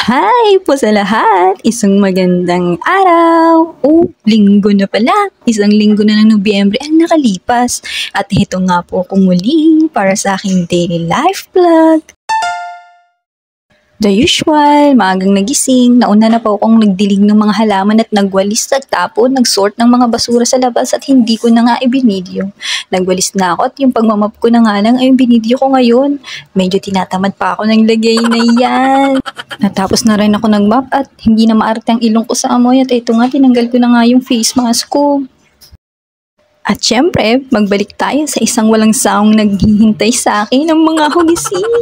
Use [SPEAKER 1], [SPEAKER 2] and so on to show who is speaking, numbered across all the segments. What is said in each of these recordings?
[SPEAKER 1] Hi po sa lahat! Isang magandang araw! Linggo na pala! Isang linggo na ng Nobyembre ang nakalipas. At ito nga po kung muli para sa aking daily life vlog. The usual, maagang nagising, nauna na po akong nagdilig ng mga halaman at nagwalis, nagtapon, nagsort ng mga basura sa labas at hindi ko na nga ibinidyo. Nagwalis na ako at yung pagmamap ko na nga lang ay yung binidyo ko ngayon. Medyo tinatamad pa ako ng lagay na yan. Natapos na rin ako nagmap at hindi na maarte ang ilong ko sa amoy at ito nga tinanggal ko na nga yung face mask ko. At syempre, magbalik tayo sa isang walang saong naghihintay sa akin ng mga hugisin.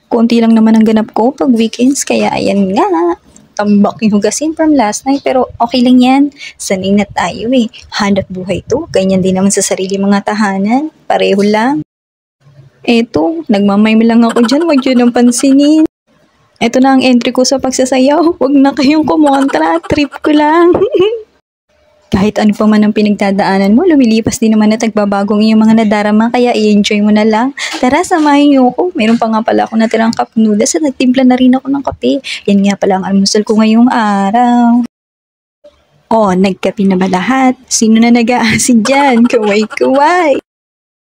[SPEAKER 1] Konti lang naman ang ganap ko pag weekends, kaya ayan nga. Tambak yung hugasin from last night, pero okay lang yan. Sanay na tayo eh. Hanap buhay to. Ganyan din naman sa sarili mga tahanan. Pareho lang. Eto, nagmamime lang ako dyan. Huwag yun ang pansinin. Eto na ang entry ko sa pagsasayaw. Huwag na kayong kumontra. Trip ko lang. Kahit ano pa man ang pinagdadaanan mo, lumilipas din naman at nagbabagong iyong mga nadarama, kaya i-enjoy mo na lang. Tara, samahin niyo ako. Meron pa nga pala ako natirang cup noodles at nagtimpla na rin ako ng kape. Yan nga pala ang almusal ko ngayong araw. Nagkape na ba lahat? Sino na nag-aasin dyan? Kaway-kaway!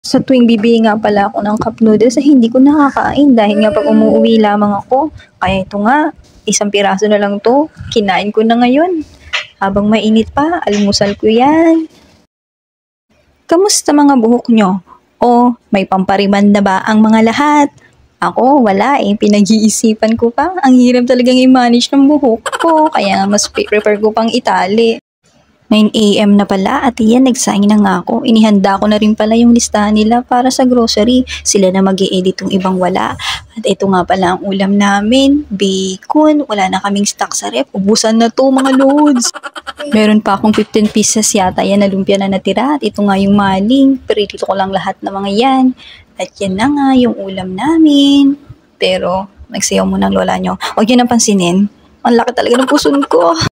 [SPEAKER 1] Sa tuwing bibili nga pala ako ng cup noodles ay hindi ko nakakain dahil nga pag umuwi lamang ako. Kaya ito nga, isang piraso na lang to. Kinain ko na ngayon. Habang mainit pa, almusal ko yan. Kamusta mga buhok nyo? May pampariban na ba ang mga lahat? Ako, wala eh. Pinag-iisipan ko pa. Ang hirap talagang i-manage ng buhok ko. Kaya mas prefer ko pang itali. 9 AM na pala at iyan, nagsaing na nga ako. Inihanda ko na rin pala yung listahan nila para sa grocery. Sila na mag-i-edit yung ibang wala. At ito nga pala ang ulam namin. Bacon. Wala na kaming stock sa ref. Ubusan na to mga loads. Meron pa akong 15 pieces yata yan na lumpia na natira. At ito nga yung maling. Pero ko lang lahat ng mga yan. At yan na nga yung ulam namin. Pero nagsayaw muna ang lola nyo. Huwag yun ang pansinin. Ang laki talaga ng puson ko.